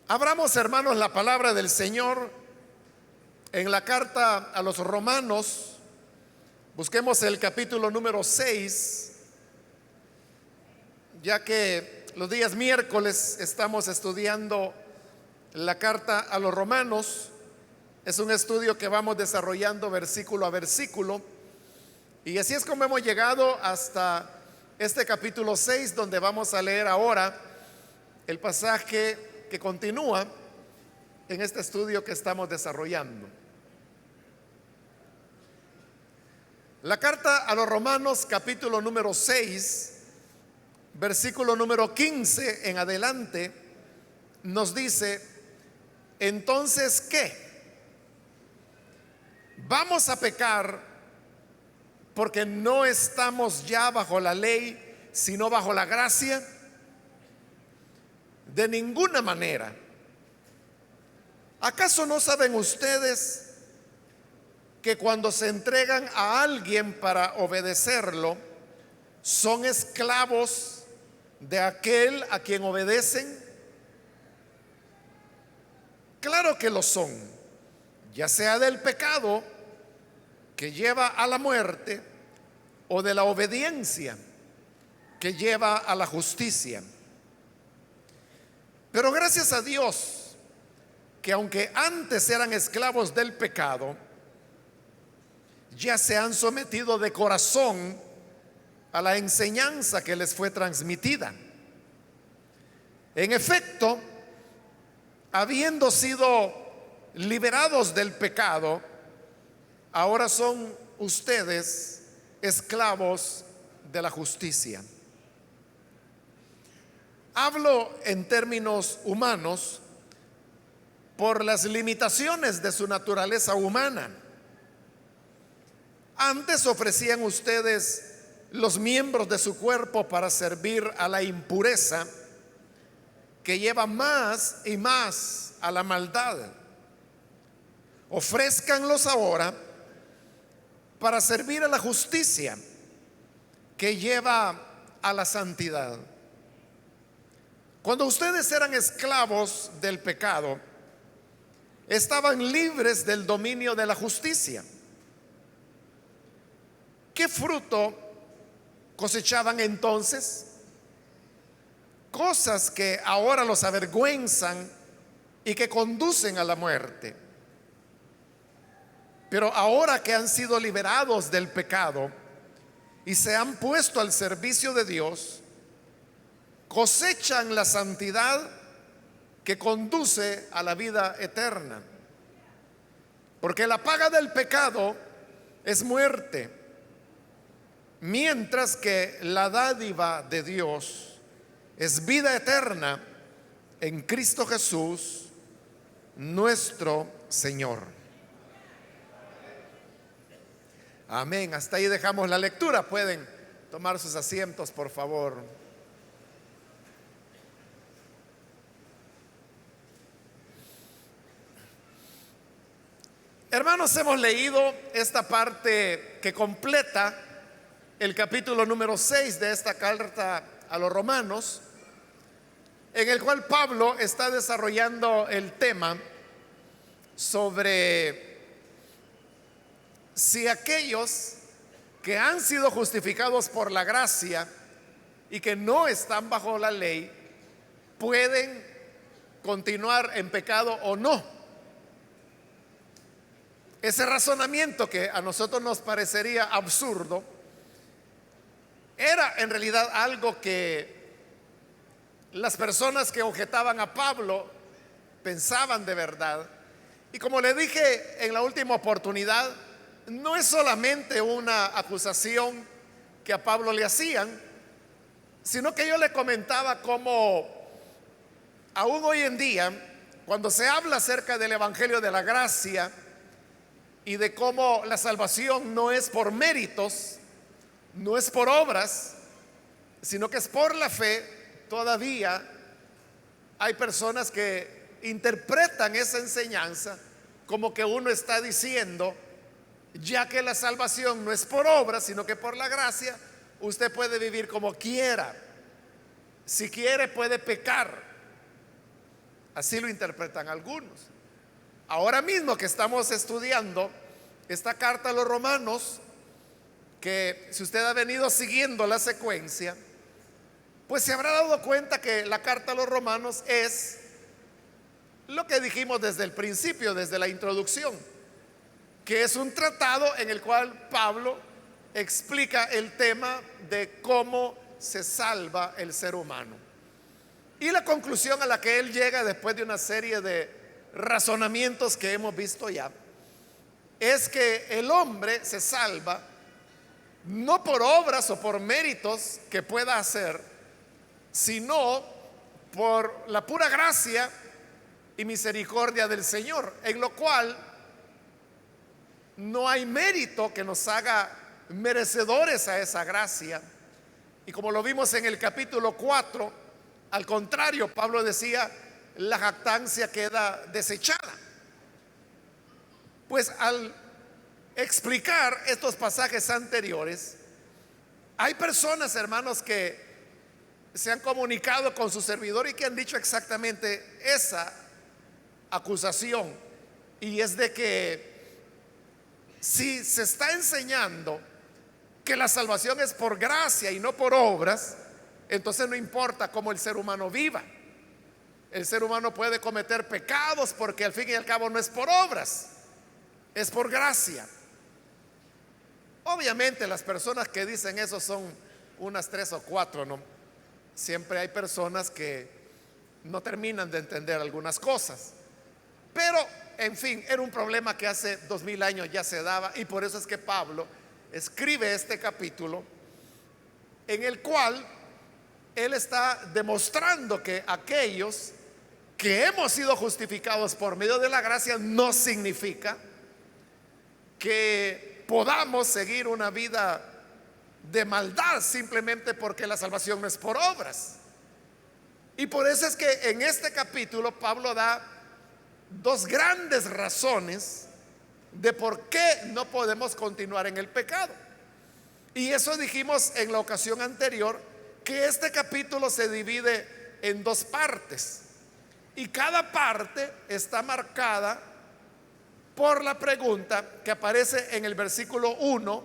Abramos, hermanos, la palabra del Señor en la carta a los Romanos. Busquemos el capítulo número 6, ya que los días miércoles estamos estudiando la carta a los Romanos. Es un estudio que vamos desarrollando versículo a versículo, y así es como hemos llegado hasta este capítulo 6, donde vamos a leer ahora el pasaje que continúa en este estudio que estamos desarrollando. La carta a los Romanos, capítulo número 6, versículo número 15 en adelante, nos dice: entonces, ¿qué? ¿Vamos a pecar porque no estamos ya bajo la ley, sino bajo la gracia? De ninguna manera. ¿Acaso no saben ustedes que cuando se entregan a alguien para obedecerlo, son esclavos de aquel a quien obedecen? Claro que lo son, ya sea del pecado que lleva a la muerte o de la obediencia que lleva a la justicia. Pero gracias a Dios, que aunque antes eran esclavos del pecado, ya se han sometido de corazón a la enseñanza que les fue transmitida. En efecto, habiendo sido liberados del pecado, ahora son ustedes esclavos de la justicia. Hablo en términos humanos por las limitaciones de su naturaleza humana. Antes ofrecían ustedes los miembros de su cuerpo para servir a la impureza, que lleva más y más a la maldad. Ofrézcanlos ahora para servir a la justicia, que lleva a la santidad. Cuando ustedes eran esclavos del pecado, estaban libres del dominio de la justicia. ¿Qué fruto cosechaban entonces? Cosas que ahora los avergüenzan y que conducen a la muerte. Pero ahora que han sido liberados del pecado y se han puesto al servicio de Dios, cosechan la santidad que conduce a la vida eterna. Porque la paga del pecado es muerte, mientras que la dádiva de Dios es vida eterna en Cristo Jesús, nuestro Señor. Amén. Hasta ahí dejamos la lectura. Pueden tomar sus asientos, por favor. Hermanos, hemos leído esta parte que completa el capítulo número 6 de esta carta a los Romanos, en el cual Pablo está desarrollando el tema sobre si aquellos que han sido justificados por la gracia y que no están bajo la ley pueden continuar en pecado o no. Ese razonamiento, que a nosotros nos parecería absurdo, era en realidad algo que las personas que objetaban a Pablo pensaban de verdad. Y como le dije en la última oportunidad, no es solamente una acusación que a Pablo le hacían, sino que yo le comentaba cómo aún hoy en día, cuando se habla acerca del evangelio de la gracia y de cómo la salvación no es por méritos, no es por obras, sino que es por la fe, todavía hay personas que interpretan esa enseñanza como que uno está diciendo: ya que la salvación no es por obras, sino que por la gracia, usted puede vivir como quiera. Si quiere, puede pecar. Así lo interpretan algunos. Ahora mismo que estamos estudiando esta carta a los romanos, que si usted ha venido siguiendo la secuencia, pues se habrá dado cuenta que la carta a los romanos es lo que dijimos desde el principio, desde la introducción, que es un tratado en el cual Pablo explica el tema de cómo se salva el ser humano. Y la conclusión a la que él llega después de una serie de razonamientos que hemos visto ya, es que el hombre se salva no por obras o por méritos que pueda hacer, sino por la pura gracia y misericordia del Señor, en lo cual no hay mérito que nos haga merecedores a esa gracia. Y como lo vimos en el capítulo 4, al contrario, Pablo decía, la jactancia queda desechada. Pues al explicar estos pasajes anteriores, hay personas, hermanos, que se han comunicado con su servidor y que han dicho exactamente esa acusación, y es de que si se está enseñando que la salvación es por gracia y no por obras, entonces no importa cómo el ser humano viva. El ser humano puede cometer pecados porque al fin y al cabo no es por obras, es por gracia. Obviamente las personas que dicen eso son unas 3 o 4, ¿no? Siempre hay personas que no terminan de entender algunas cosas. Pero, en fin, era un problema que hace 2000 años ya se daba, y por eso es que Pablo escribe este capítulo en el cual él está demostrando que aquellos que hemos sido justificados por medio de la gracia no significa que podamos seguir una vida de maldad simplemente porque la salvación no es por obras. Y por eso es que en este capítulo Pablo da dos grandes razones de por qué no podemos continuar en el pecado. Y eso dijimos en la ocasión anterior, que este capítulo se divide en dos partes, y cada parte está marcada por la pregunta que aparece en el versículo 1,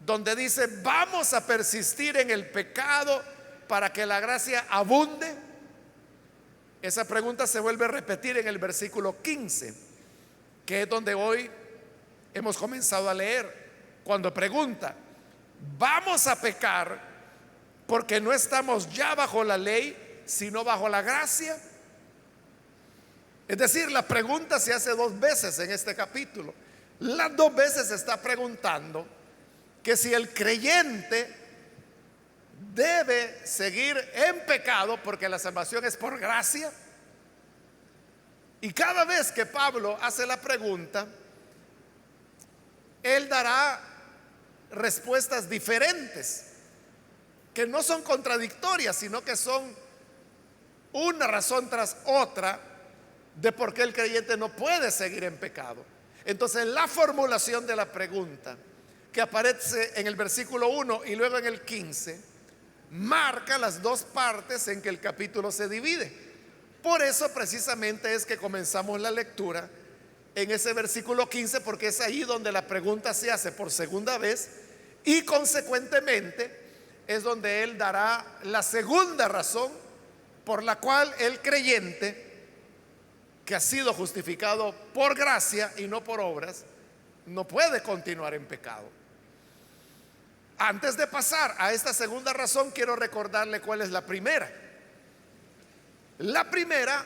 donde dice: ¿vamos a persistir en el pecado para que la gracia abunde? Esa pregunta se vuelve a repetir en el versículo 15, que es donde hoy hemos comenzado a leer, cuando pregunta: ¿vamos a pecar porque no estamos ya bajo la ley, sino bajo la gracia? Es decir, la pregunta se hace dos veces en este capítulo. Las dos veces se está preguntando que si el creyente debe seguir en pecado porque la salvación es por gracia. Y cada vez que Pablo hace la pregunta, él dará respuestas diferentes, que no son contradictorias, sino que son una razón tras otra de por qué el creyente no puede seguir en pecado. Entonces, la formulación de la pregunta que aparece en el versículo 1 y luego en el 15 marca las dos partes en que el capítulo se divide. Por eso precisamente es que comenzamos la lectura en ese versículo 15, porque es ahí donde la pregunta se hace por segunda vez, y consecuentemente es donde él dará la segunda razón por la cual el creyente que ha sido justificado por gracia y no por obras no puede continuar en pecado. Antes de pasar a esta segunda razón, quiero recordarle cuál es la primera. La primera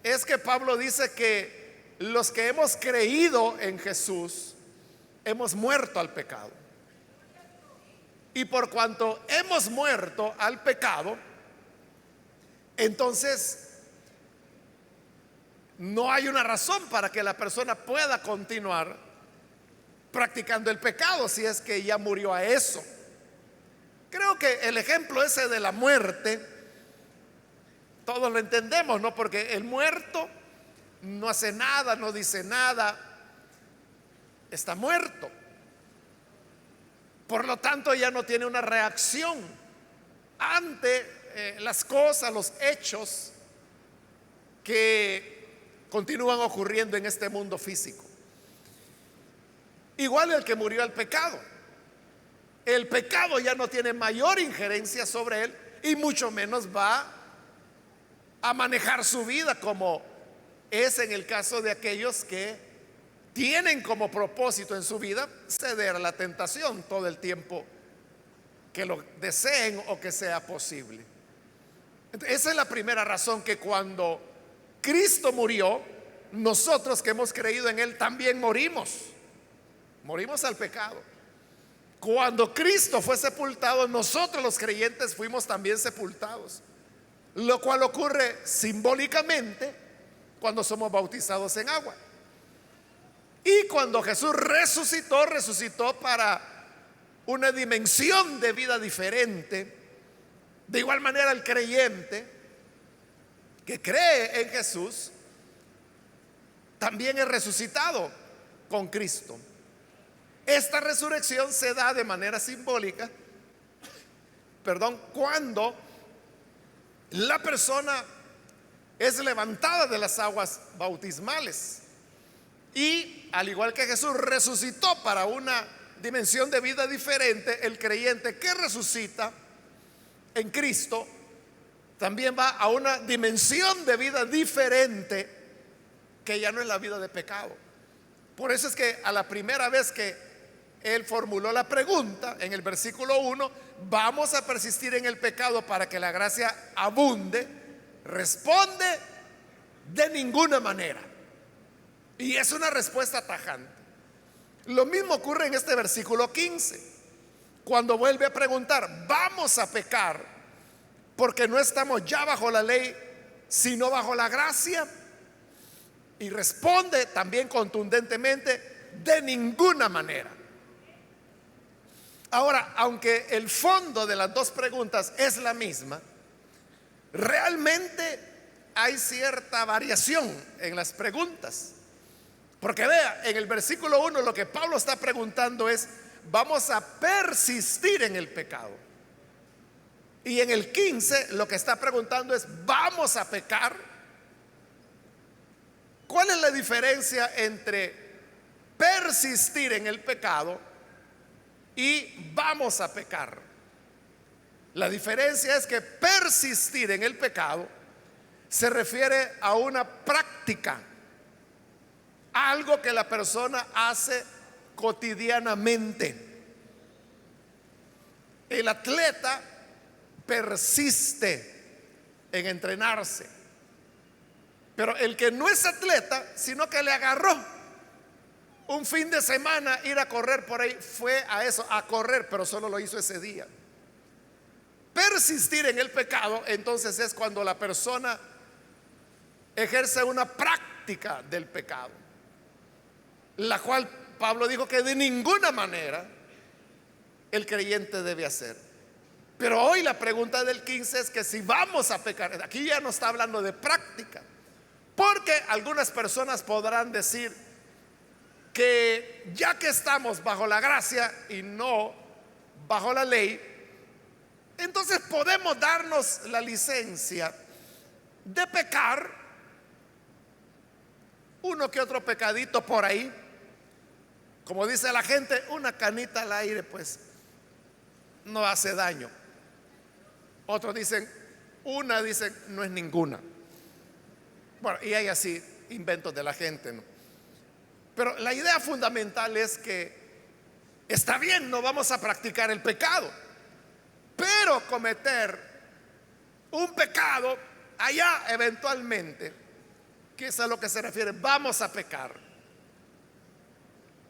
es que Pablo dice que los que hemos creído en Jesús hemos muerto al pecado. Y por cuanto hemos muerto al pecado, entonces no hay una razón para que la persona pueda continuar practicando el pecado si es que ya murió a eso. Creo que el ejemplo ese de la muerte, todos lo entendemos, ¿no? Porque el muerto no hace nada, no dice nada, está muerto. Por lo tanto, ya no tiene una reacción ante las cosas, los hechos que continúan ocurriendo en este mundo físico. Igual el que murió al pecado. El pecado ya no tiene mayor injerencia sobre él y mucho menos va a manejar su vida, como es en el caso de aquellos que tienen como propósito en su vida ceder a la tentación todo el tiempo que lo deseen o que sea posible. Entonces, esa es la primera razón, que cuando Cristo murió, nosotros que hemos creído en Él también morimos al pecado. Cuando Cristo fue sepultado, nosotros los creyentes fuimos también sepultados, lo cual ocurre simbólicamente cuando somos bautizados en agua. Y cuando Jesús resucitó para una dimensión de vida diferente. De igual manera, el creyente que cree en Jesús también es resucitado con Cristo. Esta resurrección se da de manera simbólica, cuando la persona es levantada de las aguas bautismales. Y al igual que Jesús resucitó para una dimensión de vida diferente, el creyente que resucita en Cristo también va a una dimensión de vida diferente, que ya no es la vida de pecado. Por eso es que a la primera vez que él formuló la pregunta en el versículo 1, ¿vamos a persistir en el pecado para que la gracia abunde?, responde: de ninguna manera. Y es una respuesta tajante. Lo mismo ocurre en este versículo 15, cuando vuelve a preguntar: ¿vamos a pecar porque no estamos ya bajo la ley, sino bajo la gracia? Y responde también contundentemente: de ninguna manera. Ahora, aunque el fondo de las dos preguntas es la misma, realmente hay cierta variación en las preguntas. Porque vea, en el versículo 1 lo que Pablo está preguntando es: ¿vamos a persistir en el pecado? Y en el 15 lo que está preguntando es: ¿vamos a pecar? ¿Cuál es la diferencia entre persistir en el pecado y vamos a pecar? La diferencia es que persistir en el pecado se refiere a una práctica, algo que la persona hace cotidianamente. El atleta persiste en entrenarse, pero el que no es atleta, sino que le agarró un fin de semana ir a correr por ahí, fue a eso, a correr, pero solo lo hizo ese día. Persistir en el pecado, entonces, es cuando la persona ejerce una práctica del pecado, la cual Pablo dijo que de ninguna manera el creyente debe hacer. Pero hoy la pregunta del 15 es que si vamos a pecar. Aquí ya no está hablando de práctica, porque algunas personas podrán decir que ya que estamos bajo la gracia y no bajo la ley, entonces podemos darnos la licencia de pecar uno que otro pecadito por ahí. Como dice la gente, una canita al aire pues no hace daño. Otros dicen no es ninguna. Bueno, y hay así inventos de la gente, ¿no? Pero la idea fundamental es que está bien, no vamos a practicar el pecado, pero cometer un pecado allá eventualmente, que es a lo que se refiere, vamos a pecar,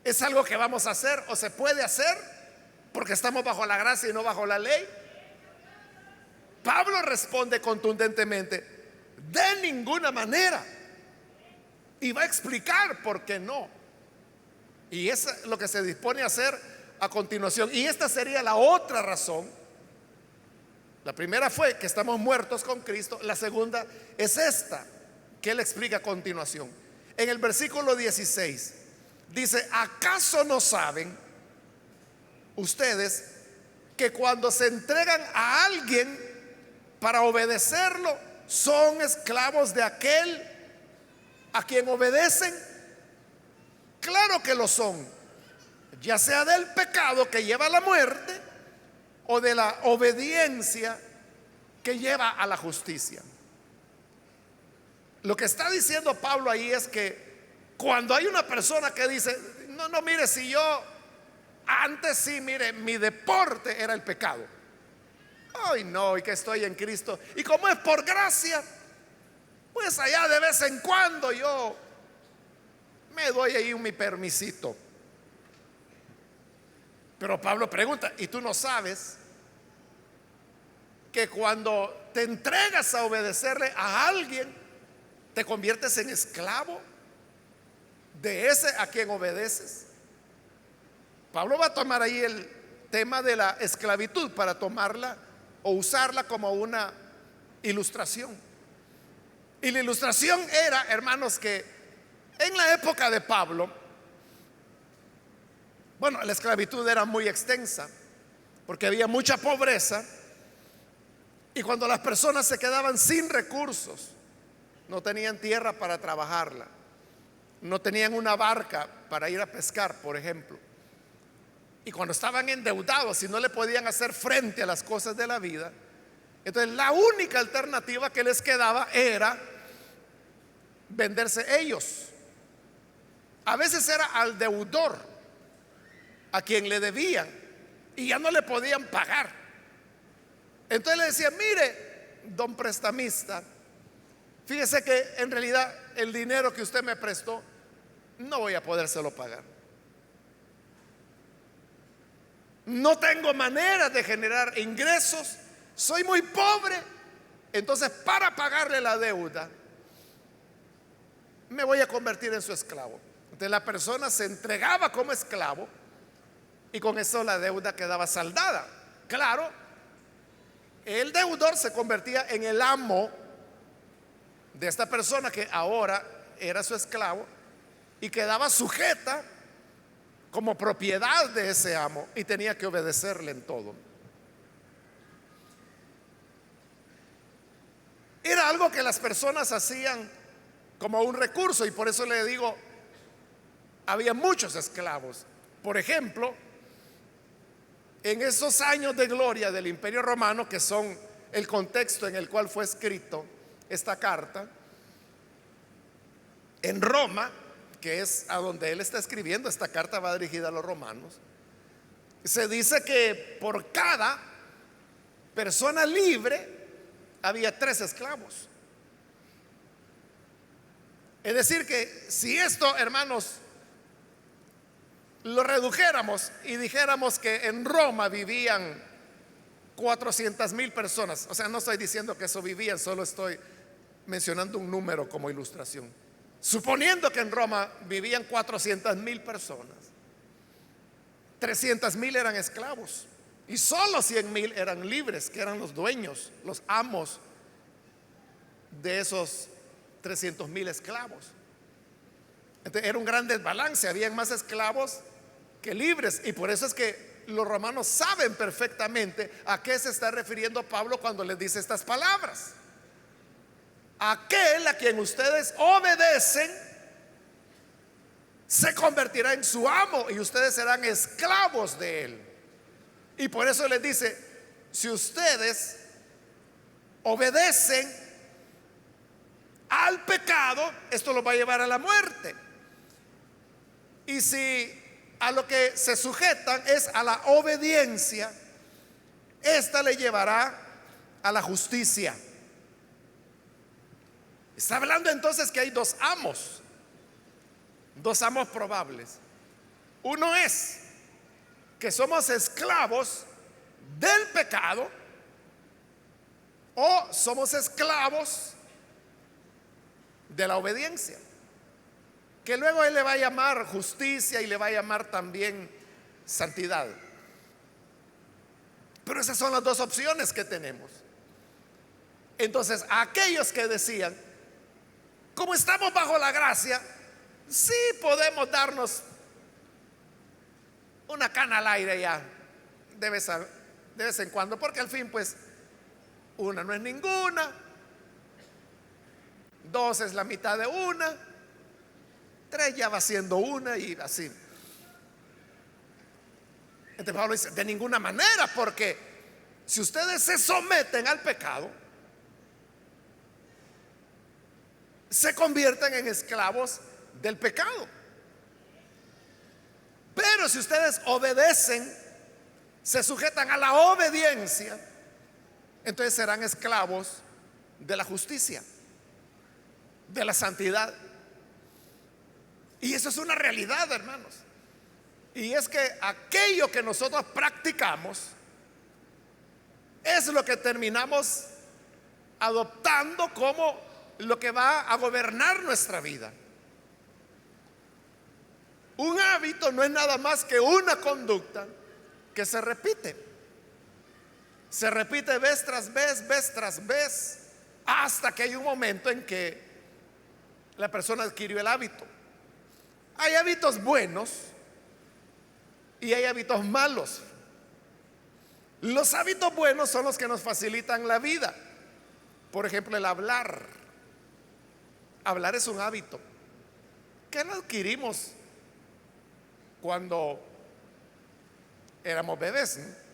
es algo que vamos a hacer o se puede hacer porque estamos bajo la gracia y no bajo la ley. Pablo responde contundentemente: de ninguna manera. Y va a explicar por qué no. Y es lo que se dispone a hacer a continuación. Y esta sería la otra razón. La primera fue que estamos muertos con Cristo. La segunda es esta, que él explica a continuación. En el versículo 16 dice: ¿acaso no saben ustedes que cuando se entregan a alguien para obedecerlo, son esclavos de aquel a quien obedecen. Claro que lo son, ya sea del pecado que lleva a la muerte o de la obediencia que lleva a la justicia. Lo que está diciendo Pablo ahí es que cuando hay una persona que dice, no, no, mire, si yo antes sí, mire, mi deporte era el pecado. Ay, no, y que estoy en Cristo. Y como es por gracia, pues allá de vez en cuando yo me doy ahí mi permisito. Pero Pablo pregunta, ¿y tú no sabes que cuando te entregas a obedecerle a alguien, te conviertes en esclavo de ese a quien obedeces? Pablo va a tomar ahí el tema de la esclavitud para tomarla o usarla como una ilustración. Y la ilustración era, hermanos, que en la época de Pablo, bueno, la esclavitud era muy extensa porque había mucha pobreza, y cuando las personas se quedaban sin recursos, no tenían tierra para trabajarla, no tenían una barca para ir a pescar, por ejemplo, y cuando estaban endeudados y no le podían hacer frente a las cosas de la vida, entonces la única alternativa que les quedaba era venderse ellos. A veces era al deudor a quien le debían y ya no le podían pagar. Entonces le decían, mire, don prestamista, fíjese que en realidad el dinero que usted me prestó no voy a podérselo pagar. No tengo manera de generar ingresos, soy muy pobre. Entonces, para pagarle la deuda, me voy a convertir en su esclavo. Entonces la persona se entregaba como esclavo y con eso la deuda quedaba saldada. Claro, el deudor se convertía en el amo de esta persona que ahora era su esclavo y quedaba sujeta como propiedad de ese amo y tenía que obedecerle en todo. Era algo que las personas hacían como un recurso, y por eso le digo, había muchos esclavos. Por ejemplo, en esos años de gloria del Imperio Romano, que son el contexto en el cual fue escrito esta carta, en Roma, que es a donde él está escribiendo, esta carta va dirigida a los romanos, se dice que por cada persona libre había 3 esclavos. Es decir que si esto, hermanos, lo redujéramos y dijéramos que en Roma vivían 400,000 personas, o sea, no estoy diciendo que eso vivían, solo estoy mencionando un número como ilustración. Suponiendo que en Roma vivían 400,000 personas, 300,000 eran esclavos y solo 100,000 eran libres, que eran los dueños, los amos de esos 300,000 esclavos. Entonces era un gran desbalance, habían más esclavos que libres, y por eso es que los romanos saben perfectamente a qué se está refiriendo Pablo cuando les dice estas palabras. Aquel a quien ustedes obedecen se convertirá en su amo y ustedes serán esclavos de él. Y por eso les dice, si ustedes obedecen al pecado, esto los va a llevar a la muerte. Y si a lo que se sujetan es a la obediencia, esta le llevará a la justicia. Está hablando entonces que hay 2 amos, 2 amos probables. Uno es que somos esclavos del pecado o somos esclavos de la obediencia, que luego él le va a llamar justicia y le va a llamar también santidad. Pero esas son las 2 opciones que tenemos. Entonces, a aquellos que decían, como estamos bajo la gracia, sí podemos darnos una cana al aire ya de vez en cuando, porque al fin pues una no es ninguna, dos es la mitad de una, tres ya va siendo una y así. Entonces Pablo dice, de ninguna manera, porque si ustedes se someten al pecado, se convierten en esclavos del pecado. Pero si ustedes obedecen, se sujetan a la obediencia, entonces serán esclavos de la justicia, de la santidad. Y eso es una realidad, hermanos. Y es que aquello que nosotros practicamos es lo que terminamos adoptando como lo que va a gobernar nuestra vida. Un hábito no es nada más que una conducta que se repite. Se repite vez tras vez, hasta que hay un momento en que la persona adquirió el hábito. Hay hábitos buenos y hay hábitos malos. Los hábitos buenos son los que nos facilitan la vida. Por ejemplo, el hablar. Hablar es un hábito que lo adquirimos cuando éramos bebés, ¿no?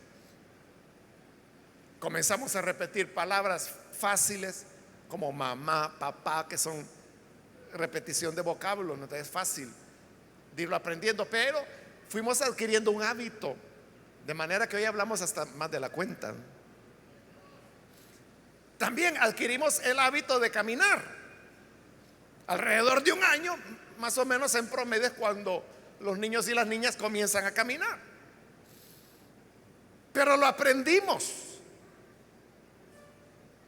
Comenzamos a repetir palabras fáciles como mamá, papá, que son repetición de vocablos, no es fácil de irlo aprendiendo, pero fuimos adquiriendo un hábito, de manera que hoy hablamos hasta más de la cuenta. También adquirimos el hábito de caminar. Alrededor de un año, más o menos en promedio, es cuando los niños y las niñas comienzan a caminar. Pero lo aprendimos.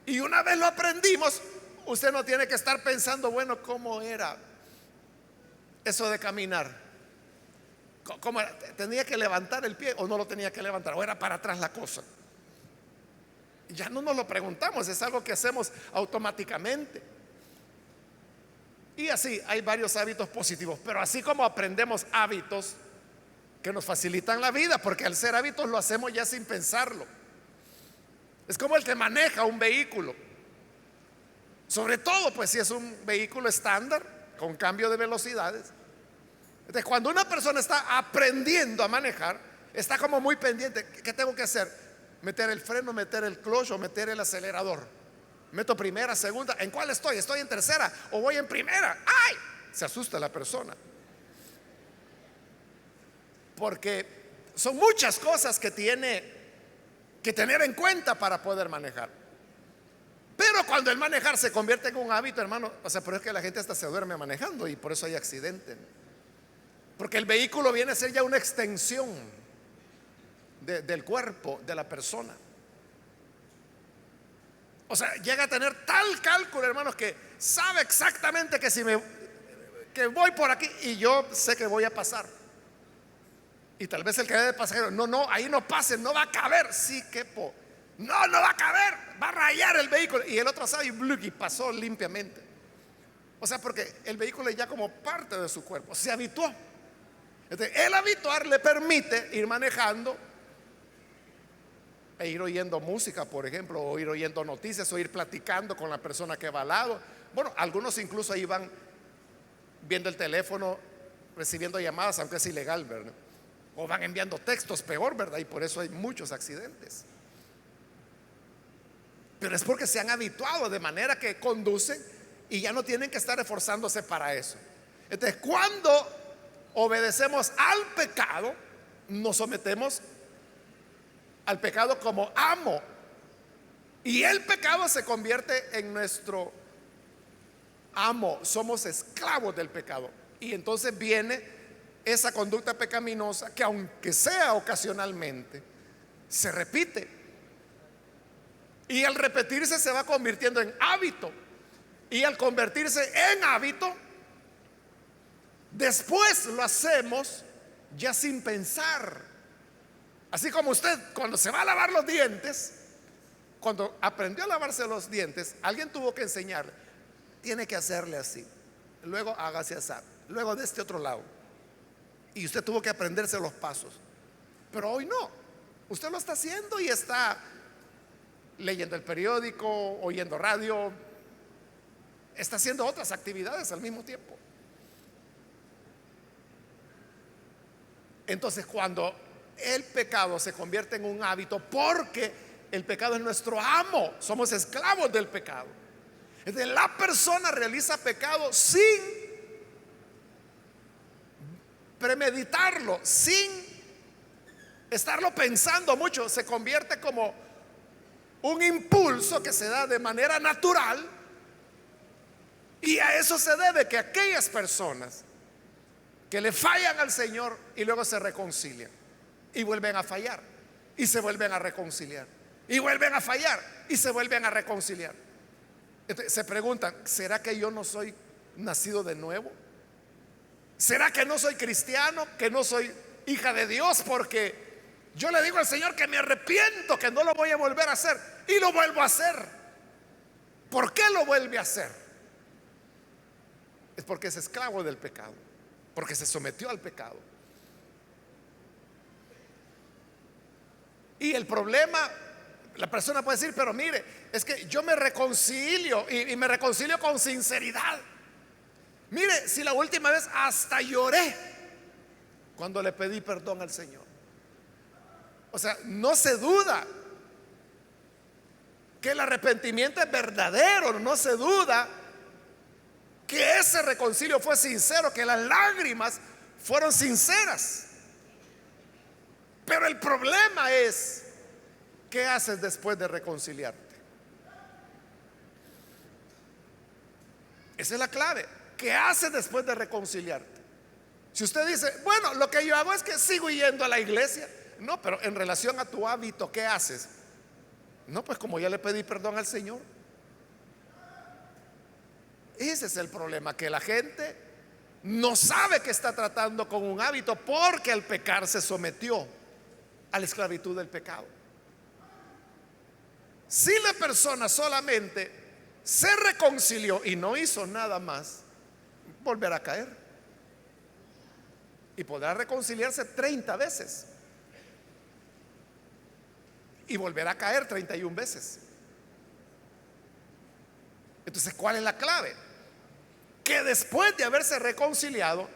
Y una vez lo aprendimos, usted no tiene que estar pensando, bueno, ¿cómo era eso de caminar? ¿Cómo era? ¿Tenía que levantar el pie o no lo tenía que levantar? ¿O era para atrás la cosa? Ya no nos lo preguntamos, es algo que hacemos automáticamente. Y así hay varios hábitos positivos, pero así como aprendemos hábitos que nos facilitan la vida, porque al ser hábitos lo hacemos ya sin pensarlo. Es como el que maneja un vehículo, sobre todo pues si es un vehículo estándar con cambio de velocidades. Entonces, cuando una persona está aprendiendo a manejar, está como muy pendiente. ¿Qué tengo que hacer? Meter el freno, meter el clutch o meter el acelerador. Meto primera, segunda. ¿En cuál estoy? ¿Estoy en tercera o voy en primera? ¡Ay! Se asusta la persona, porque son muchas cosas que tiene que tener en cuenta para poder manejar. Pero cuando el manejar se convierte en un hábito, hermano, o sea, pero es que la gente hasta se duerme manejando y por eso hay accidentes. Porque el vehículo viene a ser ya una extensión del cuerpo de la persona. O sea, llega a tener tal cálculo, hermanos, que sabe exactamente que que voy por aquí y yo sé que voy a pasar. Y tal vez el que ve de pasajero, no, ahí no pase, no va a caber. Sí, no va a caber, va a rayar el vehículo. Y el otro sabe y pasó limpiamente. O sea, porque el vehículo es ya como parte de su cuerpo, se habituó. Entonces, el habituar le permite ir manejando e ir oyendo música, por ejemplo, o ir oyendo noticias, o ir platicando con la persona que va al lado. Bueno, algunos incluso ahí van viendo el teléfono, recibiendo llamadas, aunque es ilegal, ¿verdad? O van enviando textos, peor, ¿verdad? Y por eso hay muchos accidentes. Pero es porque se han habituado, de manera que conducen y ya no tienen que estar esforzándose para eso. Entonces, cuando obedecemos al pecado, nos sometemos al pecado como amo, y el pecado se convierte en nuestro amo. Somos esclavos del pecado, y entonces viene esa conducta pecaminosa que, aunque sea ocasionalmente, se repite, y al repetirse se va convirtiendo en hábito, y al convertirse en hábito, después lo hacemos ya sin pensar. Así como usted cuando se va a lavar los dientes, cuando aprendió a lavarse los dientes, alguien tuvo que enseñarle, tiene que hacerle así, luego hágase así, luego de este otro lado, y usted tuvo que aprenderse los pasos. Pero hoy no, usted lo está haciendo y está leyendo el periódico, oyendo radio, está haciendo otras actividades al mismo tiempo. Entonces, cuando el pecado se convierte en un hábito, porque el pecado es nuestro amo, somos esclavos del pecado. Entonces, la persona realiza pecado sin premeditarlo, sin estarlo pensando mucho. Se convierte como un impulso que se da de manera natural, y a eso se debe que aquellas personas que le fallan al Señor y luego se reconcilian y vuelven a fallar y se vuelven a reconciliar y vuelven a fallar y se vuelven a reconciliar. Entonces, se preguntan, ¿será que yo no soy nacido de nuevo? ¿Será que no soy cristiano, que no soy hija de Dios? Porque yo le digo al Señor que me arrepiento, que no lo voy a volver a hacer, y lo vuelvo a hacer. ¿Por qué lo vuelve a hacer? Es porque es esclavo del pecado, porque se sometió al pecado. Y el problema, la persona puede decir, pero mire, es que yo me reconcilio y me reconcilio con sinceridad. Mire, si la última vez hasta lloré cuando le pedí perdón al Señor. O sea, no se duda que el arrepentimiento es verdadero, no se duda que ese reconcilio fue sincero, que las lágrimas fueron sinceras. Pero el problema es, ¿qué haces después de reconciliarte? Esa es la clave. ¿Qué haces después de reconciliarte? Si usted dice, bueno, lo que yo hago es que sigo yendo a la iglesia. No, pero en relación a tu hábito, ¿qué haces? No, pues como ya le pedí perdón al Señor. Ese es el problema, que la gente no sabe que está tratando con un hábito, porque al pecar se sometió a la esclavitud del pecado. Si la persona solamente se reconcilió y no hizo nada más, volverá a caer. Y podrá reconciliarse 30 veces y volverá a caer 31 veces. Entonces, ¿cuál es la clave? Que después de haberse reconciliado,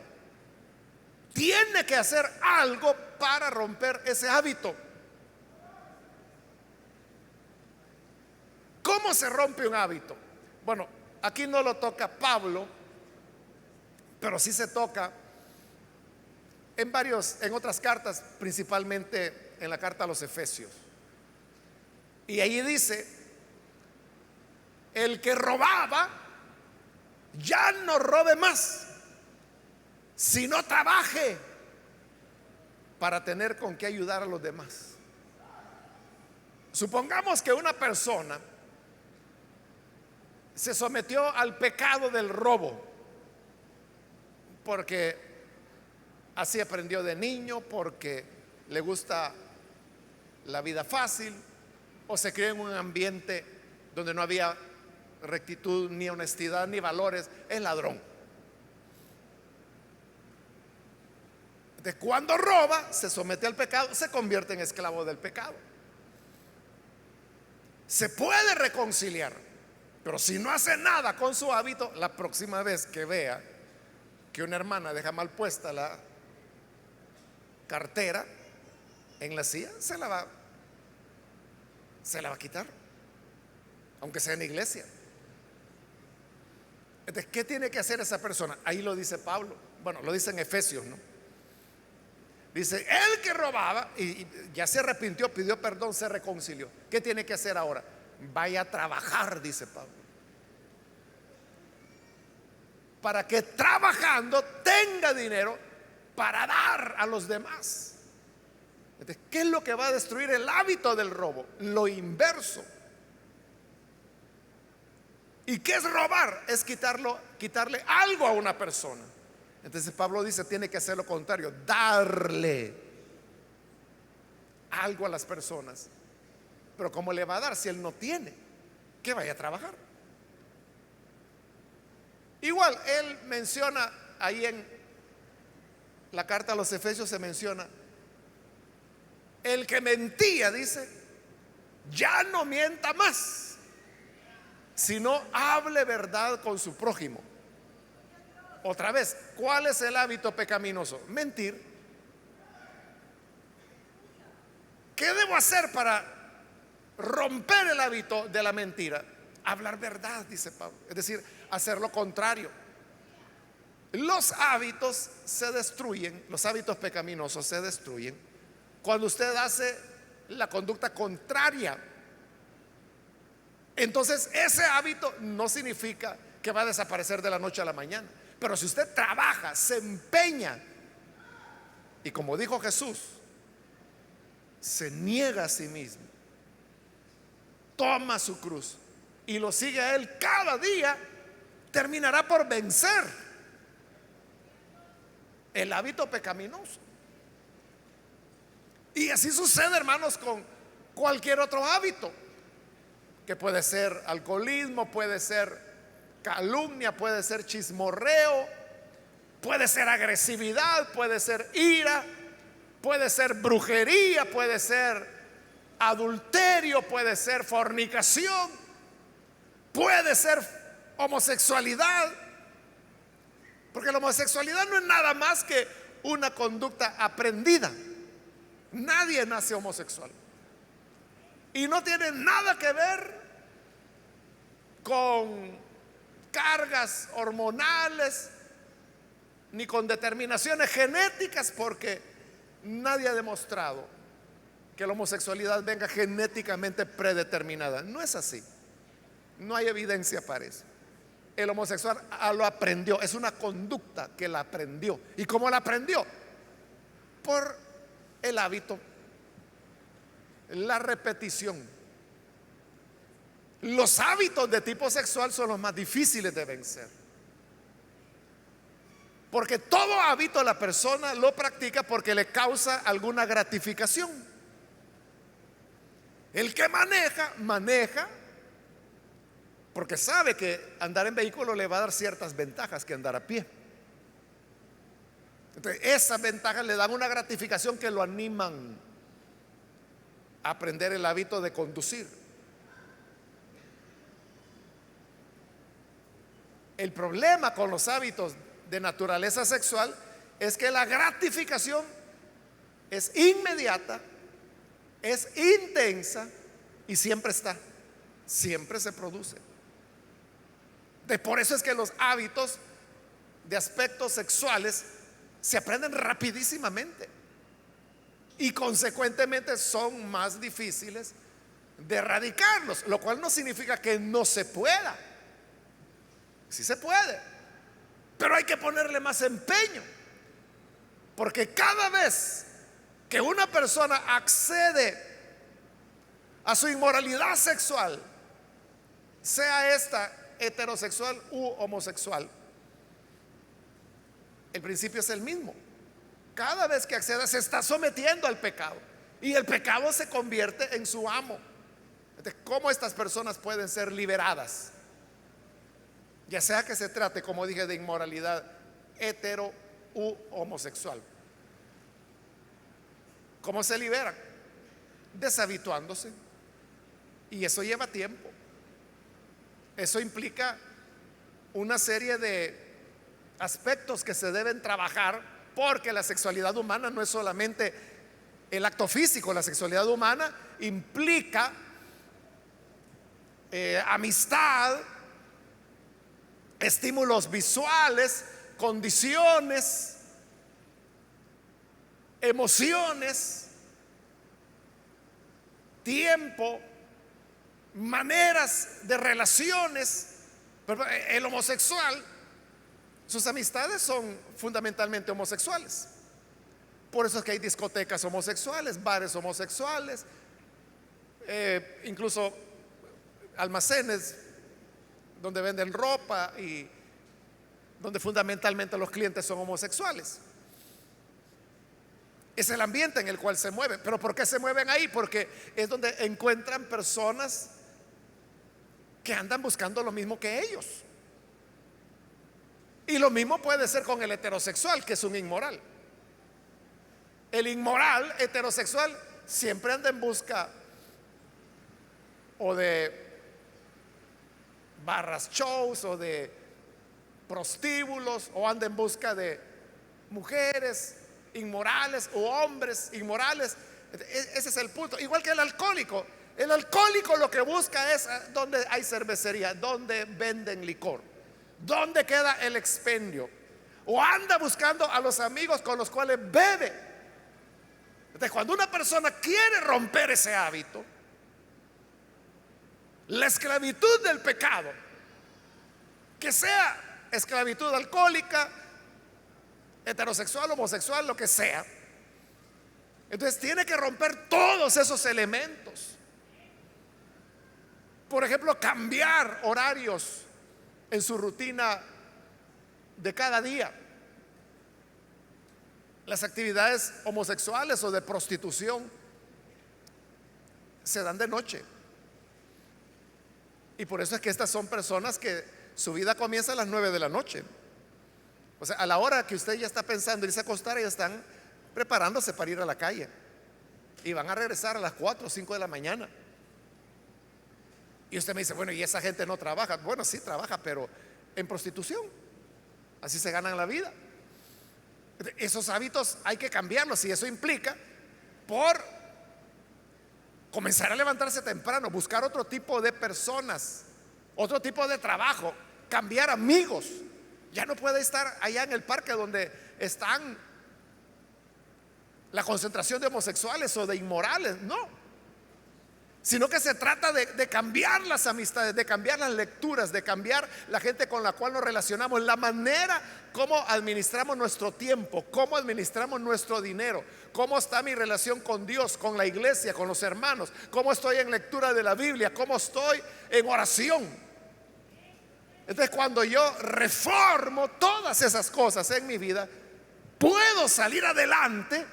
tiene que hacer algo para romper ese hábito. ¿Cómo se rompe un hábito? Bueno, aquí no lo toca Pablo, pero sí se toca en otras cartas, principalmente en la carta a los Efesios. Y ahí dice, el que robaba, ya no robe más, sino trabaje para tener con qué ayudar a los demás. Supongamos que una persona se sometió al pecado del robo, porque así aprendió de niño, porque le gusta la vida fácil, o se crió en un ambiente donde no había rectitud, ni honestidad, ni valores. Es ladrón. Entonces, cuando roba, se somete al pecado, se convierte en esclavo del pecado. Se puede reconciliar, pero si no hace nada con su hábito, la próxima vez que vea que una hermana deja mal puesta la cartera en la silla, se la va a quitar, aunque sea en la iglesia. Entonces, ¿qué tiene que hacer esa persona? Ahí lo dice Pablo. Bueno, lo dice en Efesios, ¿no? Dice, el que robaba y ya se arrepintió, pidió perdón, se reconcilió. ¿Qué tiene que hacer ahora? Vaya a trabajar, dice Pablo, para que trabajando tenga dinero para dar a los demás. Entonces, ¿qué es lo que va a destruir el hábito del robo? Lo inverso. ¿Y qué es robar? Es quitarle algo a una persona. Entonces Pablo dice, tiene que hacer lo contrario, darle algo a las personas. Pero ¿cómo le va a dar si él no tiene? Que vaya a trabajar. Igual él menciona ahí en la carta a los Efesios, se menciona, el que mentía, dice, ya no mienta más, sino hable verdad con su prójimo. Otra vez, ¿cuál es el hábito pecaminoso? Mentir. ¿Qué debo hacer para romper el hábito de la mentira? Hablar verdad, dice Pablo. Es decir, hacer lo contrario. Los hábitos se destruyen, los hábitos pecaminosos se destruyen cuando usted hace la conducta contraria. Entonces, ese hábito no significa que va a desaparecer de la noche a la mañana. Pero si usted trabaja, se empeña, y como dijo Jesús, se niega a sí mismo, toma su cruz y lo sigue a Él cada día, terminará por vencer el hábito pecaminoso. Y así sucede, hermanos, con cualquier otro hábito, que puede ser alcoholismo, puede ser calumnia, puede ser chismorreo, puede ser agresividad, puede ser ira, puede ser brujería, puede ser adulterio, puede ser fornicación, puede ser homosexualidad. Porque la homosexualidad no es nada más que una conducta aprendida. Nadie nace homosexual. Y no tiene nada que ver con cargas hormonales ni con determinaciones genéticas, porque nadie ha demostrado que la homosexualidad venga genéticamente predeterminada. No es así. No hay evidencia para eso. El homosexual lo aprendió, es una conducta que la aprendió. ¿Y cómo la aprendió? Por el hábito, la repetición. Los hábitos de tipo sexual son los más difíciles de vencer, porque todo hábito la persona lo practica porque le causa alguna gratificación. El que maneja porque sabe que andar en vehículo le va a dar ciertas ventajas que andar a pie. Entonces, esas ventajas le dan una gratificación que lo animan a aprender el hábito de conducir. El problema con los hábitos de naturaleza sexual es que la gratificación es inmediata, es intensa y siempre está, siempre se produce. Por eso es que los hábitos de aspectos sexuales se aprenden rapidísimamente y consecuentemente son más difíciles de erradicarlos, lo cual no significa que no se pueda. Sí se puede, pero hay que ponerle más empeño, porque cada vez que una persona accede a su inmoralidad sexual, sea esta heterosexual u homosexual, el principio es el mismo. Cada vez que acceda se está sometiendo al pecado y el pecado se convierte en su amo. Entonces, ¿cómo estas personas pueden ser liberadas? Ya sea que se trate, como dije, de inmoralidad hetero u homosexual. ¿Cómo se liberan? Deshabituándose. Y eso lleva tiempo. Eso implica una serie de aspectos que se deben trabajar, porque la sexualidad humana no es solamente el acto físico. La sexualidad humana implica amistad, estímulos visuales, condiciones, emociones, tiempo, maneras de relaciones. Pero el homosexual, sus amistades son fundamentalmente homosexuales. Por eso es que hay discotecas homosexuales, bares homosexuales, incluso almacenes donde venden ropa y donde fundamentalmente los clientes son homosexuales. Es el ambiente en el cual se mueven. ¿Pero por qué se mueven ahí? Porque es donde encuentran personas que andan buscando lo mismo que ellos. Y lo mismo puede ser con el heterosexual, que es un inmoral. El inmoral heterosexual siempre anda en busca o de barras shows o de prostíbulos, o anda en busca de mujeres inmorales o hombres inmorales. Ese es el punto. Igual que el alcohólico. El alcohólico lo que busca es donde hay cervecería, donde venden licor, donde queda el expendio, o anda buscando a los amigos con los cuales bebe. Entonces, cuando una persona quiere romper ese hábito, la esclavitud del pecado, que sea esclavitud alcohólica, heterosexual, homosexual, lo que sea, entonces tiene que romper todos esos elementos. Por ejemplo, cambiar horarios en su rutina de cada día. Las actividades homosexuales o de prostitución se dan de noche. Y por eso es que estas son personas que su vida comienza a las 9 de la noche. O sea, a la hora que usted ya está pensando irse a acostar, ya están preparándose para ir a la calle. Y van a regresar a las 4 o 5 de la mañana. Y usted me dice, bueno, ¿y esa gente no trabaja? Bueno, sí trabaja, pero en prostitución. Así se ganan la vida. Esos hábitos hay que cambiarlos, y eso implica por comenzar a levantarse temprano, buscar otro tipo de personas, otro tipo de trabajo, cambiar amigos. Ya no puede estar allá en el parque donde están la concentración de homosexuales o de inmorales, no. Sino que se trata de cambiar las amistades, de cambiar las lecturas, de cambiar la gente con la cual nos relacionamos, la manera como administramos nuestro tiempo, cómo administramos nuestro dinero, cómo está mi relación con Dios, con la iglesia, con los hermanos, cómo estoy en lectura de la Biblia, cómo estoy en oración. Entonces, cuando yo reformo todas esas cosas en mi vida, puedo salir adelante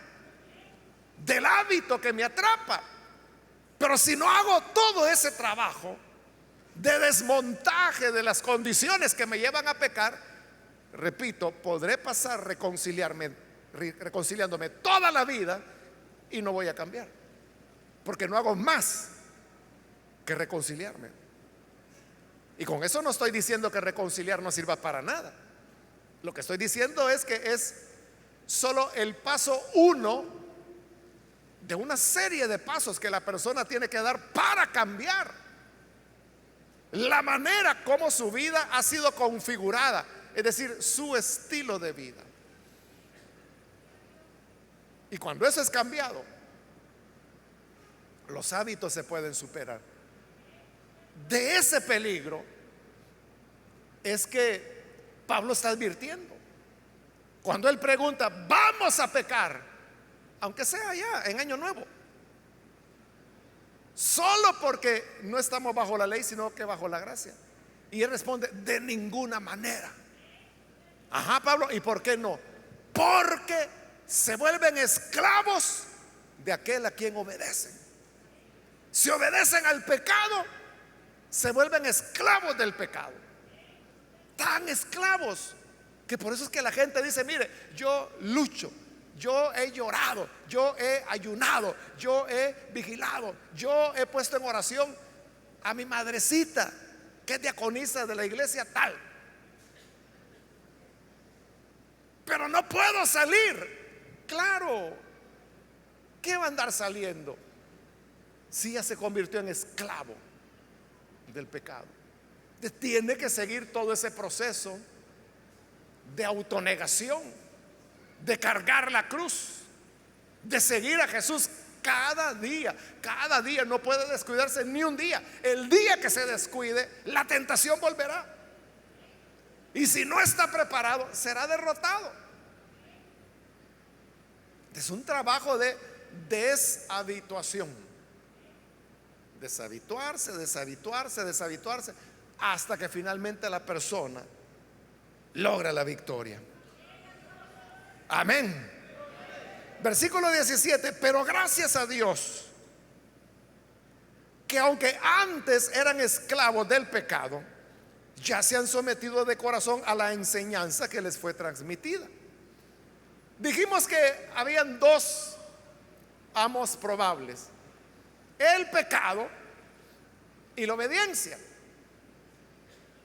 del hábito que me atrapa. Pero si no hago todo ese trabajo de desmontaje de las condiciones que me llevan a pecar, repito, podré pasar reconciliándome toda la vida y no voy a cambiar, porque no hago más que reconciliarme. Y con eso no estoy diciendo que reconciliar no sirva para nada. Lo que estoy diciendo es que es solo el paso uno de una serie de pasos que la persona tiene que dar para cambiar la manera como su vida ha sido configurada, es decir, su estilo de vida. Y cuando eso es cambiado, los hábitos se pueden superar. De ese peligro es que Pablo está advirtiendo. Cuando él pregunta, ¿vamos a pecar? Aunque sea ya en Año Nuevo, solo porque no estamos bajo la ley, sino que bajo la gracia. Y él responde, de ninguna manera. Ajá, Pablo, ¿y por qué no? Porque se vuelven esclavos de aquel a quien obedecen. Si obedecen al pecado, se vuelven esclavos del pecado. Tan esclavos que por eso es que la gente dice, mire, yo lucho, yo he llorado, yo he ayunado, yo he vigilado, yo he puesto en oración a mi madrecita, que es diaconisa de la iglesia tal, pero no puedo salir. Claro, ¿qué va a andar saliendo si ya se convirtió en esclavo del pecado? Tiene que seguir todo ese proceso de autonegación, de cargar la cruz, de seguir a Jesús cada día. Cada día, no puede descuidarse ni un día. El día que se descuide, la tentación volverá. Y si no está preparado, será derrotado. Es un trabajo de deshabituación. Deshabituarse, deshabituarse, deshabituarse, hasta que finalmente la persona logra la victoria. Amén. Versículo 17, pero gracias a Dios que aunque antes eran esclavos del pecado, ya se han sometido de corazón a la enseñanza que les fue transmitida. Dijimos que habían dos amos probables: el pecado y la obediencia.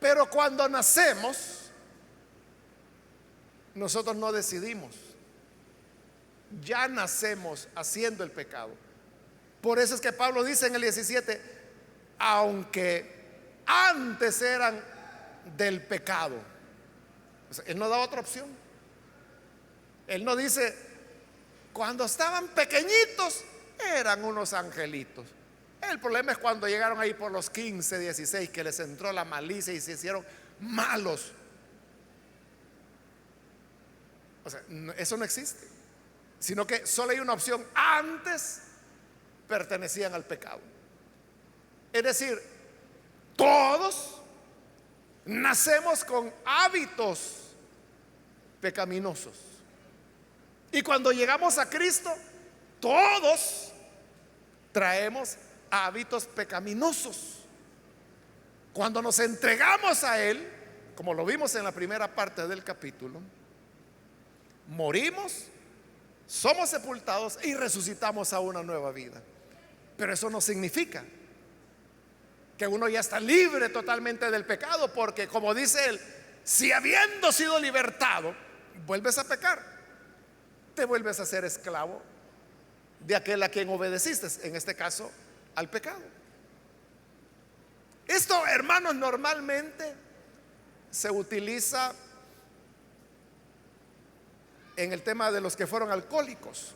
Pero cuando nacemos, nosotros no decidimos. Ya nacemos haciendo el pecado. Por eso es que Pablo dice en el 17, aunque antes eran del pecado. O sea, él no da otra opción. Él no dice, cuando estaban pequeñitos eran unos angelitos. El problema es cuando llegaron ahí por los 15, 16, que les entró la malicia y se hicieron malos. O sea, eso no existe, sino que solo hay una opción: antes pertenecían al pecado. Es decir, todos nacemos con hábitos pecaminosos. Y cuando llegamos a Cristo, todos traemos hábitos pecaminosos. Cuando nos entregamos a Él, como lo vimos en la primera parte del capítulo, morimos, somos sepultados y resucitamos a una nueva vida. Pero eso no significa que uno ya está libre totalmente del pecado, porque como dice él, si habiendo sido libertado, vuelves a pecar, te vuelves a ser esclavo de aquel a quien obedeciste, en este caso al pecado. Esto, hermanos, normalmente se utiliza en el tema de los que fueron alcohólicos.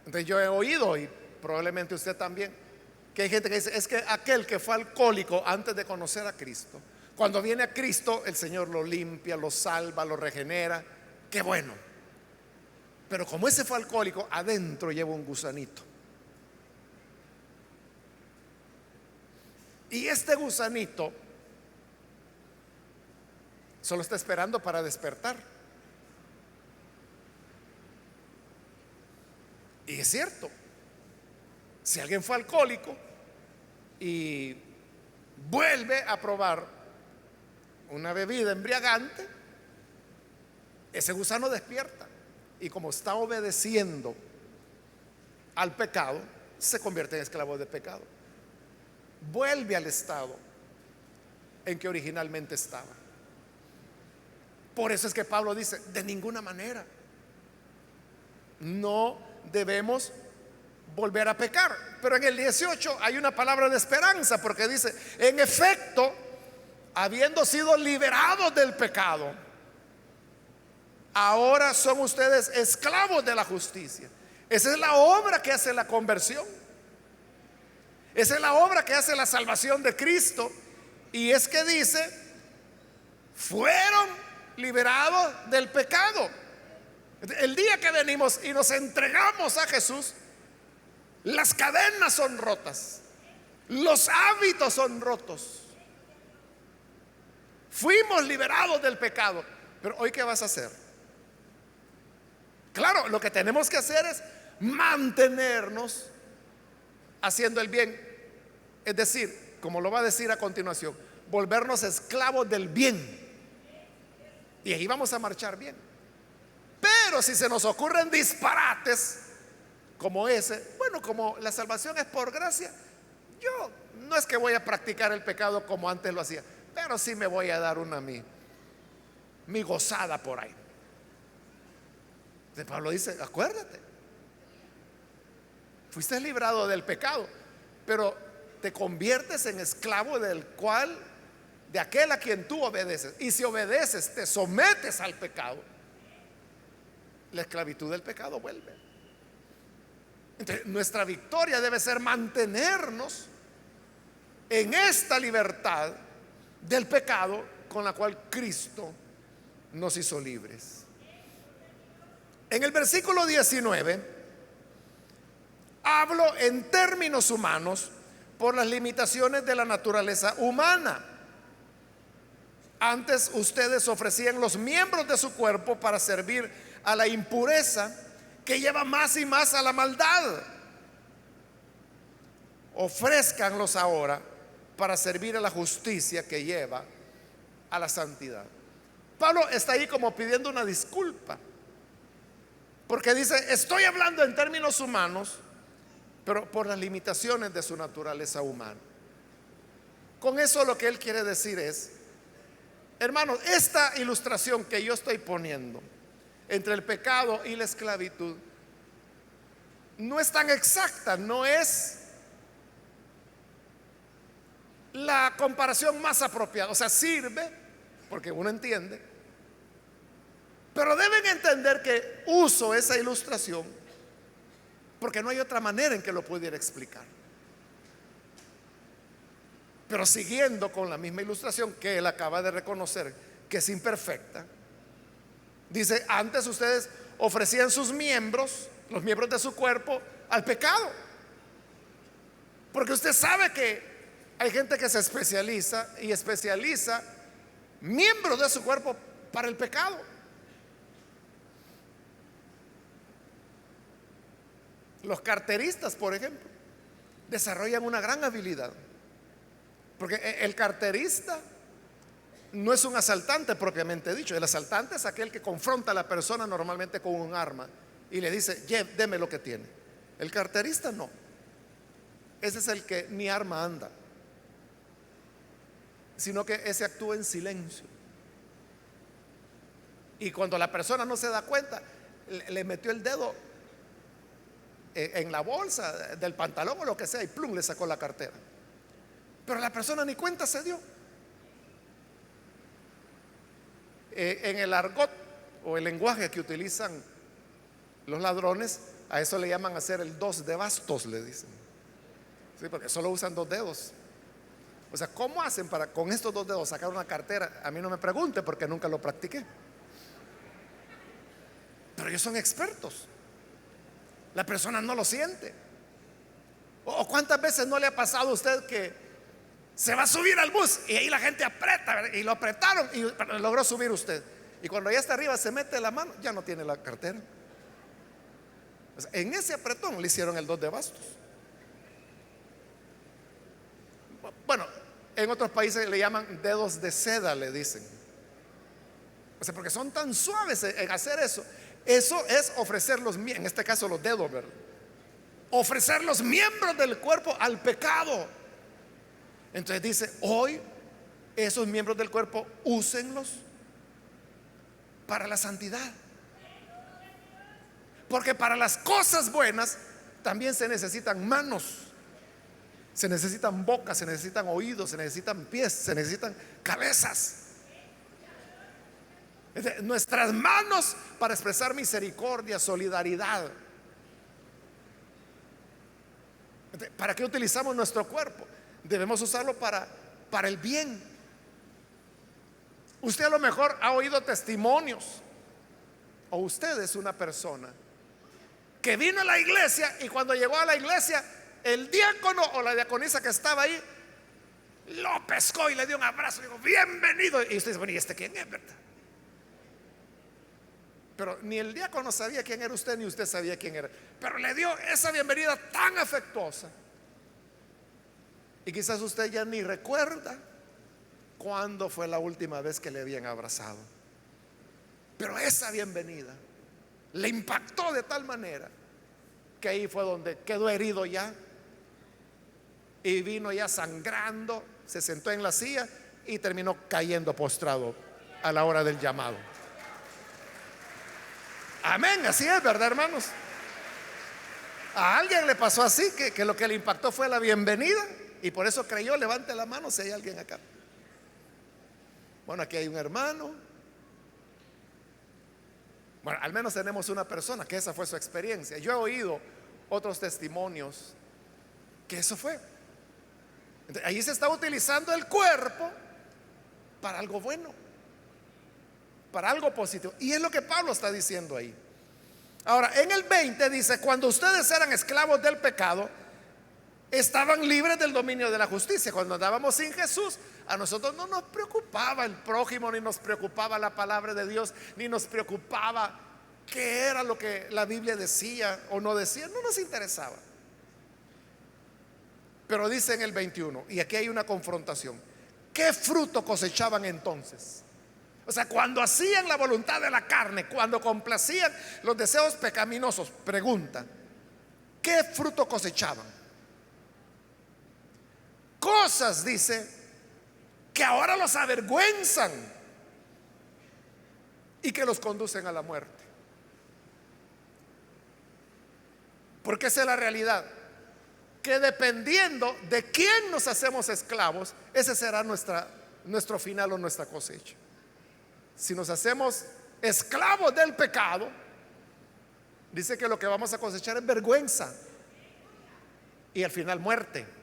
Entonces yo he oído, y probablemente usted también, que hay gente que dice, es que aquel que fue alcohólico antes de conocer a Cristo, cuando viene a Cristo, el Señor lo limpia, lo salva, lo regenera. Qué bueno. Pero como ese fue alcohólico, adentro lleva un gusanito. Y este gusanito solo está esperando para despertar. Y es cierto, si alguien fue alcohólico y vuelve a probar una bebida embriagante, ese gusano despierta, y como está obedeciendo al pecado, se convierte en esclavo de pecado. Vuelve al estado en que originalmente estaba. Por eso es que Pablo dice, de ninguna manera no debemos volver a pecar. Pero en el 18 hay una palabra de esperanza, porque dice, en efecto, habiendo sido liberados del pecado, ahora son ustedes esclavos de la justicia. Esa es la obra que hace la conversión. Esa es la obra que hace la salvación de Cristo. Y es que dice, fueron liberados del pecado. El día que venimos y nos entregamos a Jesús, las cadenas son rotas, los hábitos son rotos. Fuimos liberados del pecado. Pero hoy, ¿qué vas a hacer? Claro, lo que tenemos que hacer es mantenernos haciendo el bien. Es decir, como lo va a decir a continuación, volvernos esclavos del bien. Y ahí vamos a marchar bien. Pero si se nos ocurren disparates como ese, bueno, como la salvación es por gracia, yo no es que voy a practicar el pecado como antes lo hacía, pero sí me voy a dar mi gozada por ahí. Entonces Pablo dice, acuérdate, fuiste librado del pecado, pero te conviertes en esclavo de aquel a quien tú obedeces. Y si obedeces, te sometes al pecado, la esclavitud del pecado vuelve. Entonces, nuestra victoria debe ser mantenernos en esta libertad del pecado con la cual Cristo nos hizo libres. En el versículo 19 hablo en términos humanos por las limitaciones de la naturaleza humana. Antes ustedes ofrecían los miembros de su cuerpo para servir a la impureza que lleva más y más a la maldad. Ofrézcanlos ahora para servir a la justicia que lleva a la santidad. Pablo está ahí como pidiendo una disculpa, porque dice, estoy hablando en términos humanos, pero por las limitaciones de su naturaleza humana. Con eso lo que él quiere decir es, hermanos, esta ilustración que yo estoy poniendo entre el pecado y la esclavitud no es tan exacta, no es la comparación más apropiada. O sea, sirve porque uno entiende, pero deben entender que uso esa ilustración porque no hay otra manera en que lo pudiera explicar. Pero siguiendo con la misma ilustración que él acaba de reconocer que es imperfecta, dice: antes ustedes ofrecían sus miembros, los miembros de su cuerpo, al pecado. Porque usted sabe que hay gente que se especializa y especializa miembros de su cuerpo para el pecado. Los carteristas, por ejemplo, desarrollan una gran habilidad. Porque el carterista no es un asaltante propiamente dicho. El asaltante es aquel que confronta a la persona normalmente con un arma y le dice: deme lo que tiene. El carterista no. Ese es el que ni arma anda, sino que ese actúa en silencio. Y cuando la persona no se da cuenta, le metió el dedo en la bolsa del pantalón o lo que sea y plum, le sacó la cartera. Pero la persona ni cuenta se dio. En el argot o el lenguaje que utilizan los ladrones, a eso le llaman hacer el 2 de bastos, le dicen. Sí, porque solo usan 2 dedos. O sea, ¿cómo hacen para con estos 2 dedos sacar una cartera? A mí no me pregunte porque nunca lo practiqué. Pero ellos son expertos. La persona no lo siente. ¿O cuántas veces no le ha pasado a usted que se va a subir al bus y ahí la gente aprieta, ¿verdad? Y lo apretaron y logró subir usted? Y cuando ya está arriba se mete la mano, ya no tiene la cartera. O sea, en ese apretón le hicieron el 2 de bastos. Bueno, en otros países le llaman dedos de seda, le dicen. O sea, porque son tan suaves en hacer eso. Eso es ofrecer en este caso los dedos, ¿verdad? Ofrecer los miembros del cuerpo al pecado. Entonces dice: hoy esos miembros del cuerpo úsenlos para la santidad. Porque para las cosas buenas también se necesitan manos, se necesitan bocas, se necesitan oídos, se necesitan pies, se necesitan cabezas. Nuestras manos para expresar misericordia, solidaridad. ¿Para qué utilizamos nuestro cuerpo? Debemos usarlo para el bien. Usted a lo mejor ha oído testimonios, o usted es una persona que vino a la iglesia y cuando llegó a la iglesia, el diácono o la diaconisa que estaba ahí lo pescó y le dio un abrazo y dijo: bienvenido. Y usted dice: bueno, ¿y este quién es, verdad? Pero ni el diácono sabía quién era usted, ni usted sabía quién era. Pero le dio esa bienvenida tan afectuosa. Y quizás usted ya ni recuerda cuándo fue la última vez que le habían abrazado. Pero esa bienvenida le impactó de tal manera que ahí fue donde quedó herido ya. Y vino ya sangrando, se sentó en la silla y terminó cayendo postrado a la hora del llamado. Amén, así es, ¿verdad, hermanos? A alguien le pasó así, que lo que le impactó fue la bienvenida y por eso creyó. Levante la mano si hay alguien acá. Bueno, aquí hay un hermano. Bueno, al menos tenemos una persona que esa fue su experiencia. Yo he oído otros testimonios que eso fue. Entonces, ahí se está utilizando el cuerpo para algo bueno, para algo positivo. Y es lo que Pablo está diciendo ahí. Ahora, en el 20 dice: cuando ustedes eran esclavos del pecado, estaban libres del dominio de la justicia. Cuando andábamos sin Jesús, a nosotros no nos preocupaba el prójimo, ni nos preocupaba la palabra de Dios, ni nos preocupaba qué era lo que la Biblia decía o no decía. No nos interesaba. Pero dice en el 21, y aquí hay una confrontación: ¿qué fruto cosechaban entonces? O sea, cuando hacían la voluntad de la carne, cuando complacían los deseos pecaminosos, pregunta: ¿qué fruto cosechaban? Cosas, dice, que ahora los avergüenzan y que los conducen a la muerte. Porque esa es la realidad, que dependiendo de quién nos hacemos esclavos, ese será nuestro final o nuestra cosecha. Si nos hacemos esclavos del pecado, dice que lo que vamos a cosechar es vergüenza y al final muerte.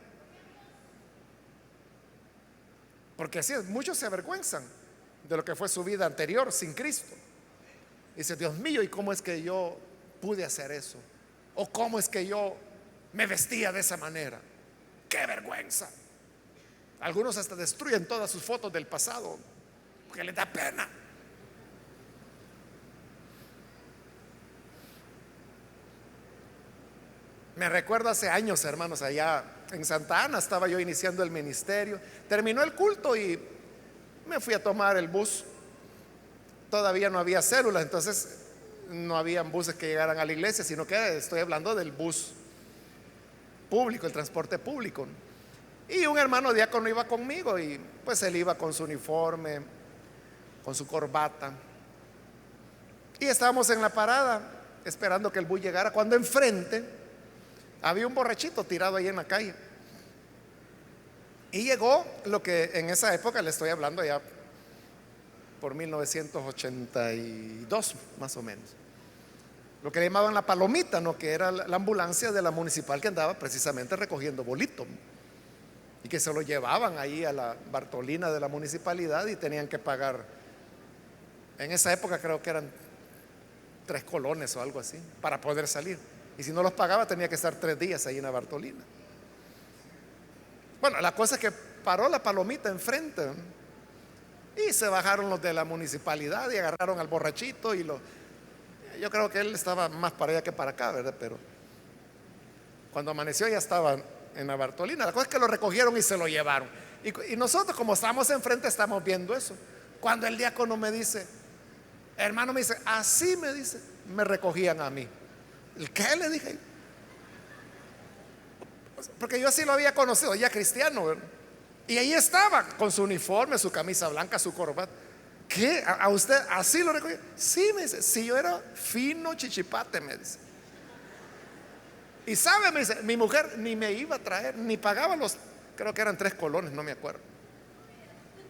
Porque así es, muchos se avergüenzan de lo que fue su vida anterior sin Cristo. Dice, Dios mío, ¿y cómo es que yo pude hacer eso? ¿O cómo es que yo me vestía de esa manera? ¡Qué vergüenza! Algunos hasta destruyen todas sus fotos del pasado porque les da pena. Me recuerdo hace años, hermanos, allá en Santa Ana estaba yo iniciando el ministerio. Terminó el culto y me fui a tomar el bus. Todavía no había células, entonces no habían buses que llegaran a la iglesia, sino que estoy hablando del bus público, el transporte público. Y un hermano diácono iba conmigo y pues él iba con su uniforme, con su corbata. Y estábamos en la parada esperando que el bus llegara, cuando enfrente había un borrachito tirado ahí en la calle. Y llegó lo que en esa época, le estoy hablando ya por 1982 más o menos, lo que le llamaban la palomita, ¿no? Que era la ambulancia de la municipal que andaba precisamente recogiendo bolito y que se lo llevaban ahí a la Bartolina de la municipalidad y tenían que pagar, en esa época creo que eran 3 colones o algo así para poder salir, y si no los pagaba tenía que estar 3 días ahí en la Bartolina. Bueno, la cosa es que paró la palomita enfrente, ¿no? Y se bajaron los de la municipalidad y agarraron al borrachito yo creo que él estaba más para allá que para acá, ¿verdad? Pero cuando amaneció ya estaba en la Bartolina. La cosa es que lo recogieron y se lo llevaron. Y nosotros, como estamos enfrente, estamos viendo eso. Cuando el diácono me dice, hermano, me dice, así me dice, me recogían a mí. ¿Qué? Le dije. Porque yo así lo había conocido, ya cristiano, ¿verdad? Y ahí estaba con su uniforme, su camisa blanca, su corbata. ¿Qué? ¿A usted así lo recogía? Sí, me dice, si yo era fino chichipate, me dice. Y sabe, me dice, mi mujer ni me iba a traer, ni pagaba creo que eran 3 colones, no me acuerdo.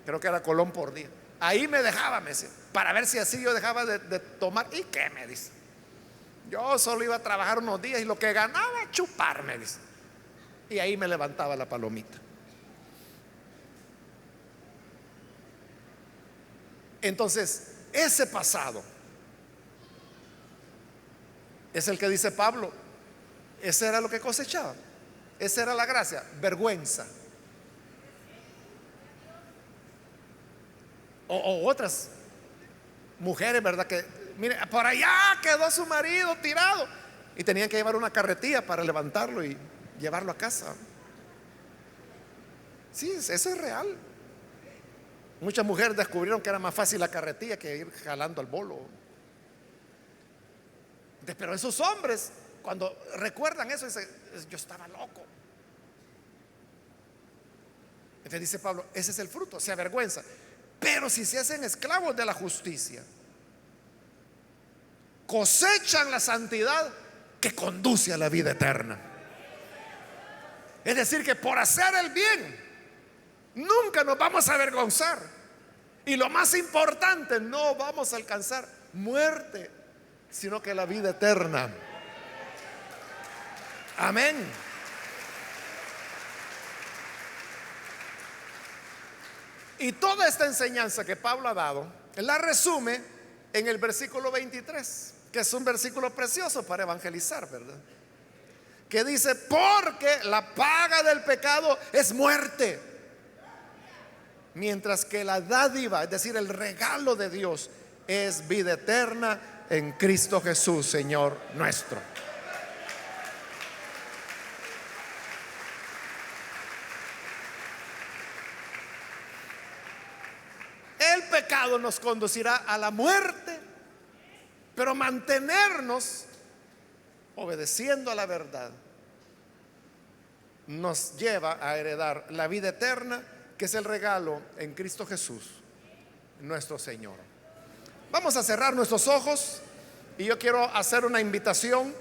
Creo que era colón por día. Ahí me dejaba, me dice, para ver si así yo dejaba de tomar. ¿Y qué? Me dice. Yo solo iba a trabajar unos días y lo que ganaba, chupar, me dice. Y ahí me levantaba la palomita. Entonces, ese pasado es el que dice Pablo, ese era lo que cosechaba, esa era la gracia, vergüenza. O otras mujeres, ¿verdad? Que, mire, por allá quedó su marido tirado y tenían que llevar una carretilla para levantarlo y llevarlo a casa. Sí, eso es real. Muchas mujeres descubrieron que era más fácil la carretilla que ir jalando al bolo. Pero esos hombres, cuando recuerdan eso, dicen, yo estaba loco. Entonces dice Pablo, ese es el fruto, se avergüenza. Pero si se hacen esclavos de la justicia, cosechan la santidad que conduce a la vida eterna. Es decir, que por hacer el bien nunca nos vamos a avergonzar. Y lo más importante, no vamos a alcanzar muerte, sino que la vida eterna. Amén. Y toda esta enseñanza que Pablo ha dado, la resume en el versículo 23, que es un versículo precioso para evangelizar, ¿verdad? Que dice, porque la paga del pecado es muerte, mientras que la dádiva, es decir, el regalo de Dios, es vida eterna en Cristo Jesús, Señor nuestro. El pecado nos conducirá a la muerte, pero mantenernos obedeciendo a la verdad nos lleva a heredar la vida eterna que es el regalo en Cristo Jesús, nuestro Señor. Vamos a cerrar nuestros ojos y yo quiero hacer una invitación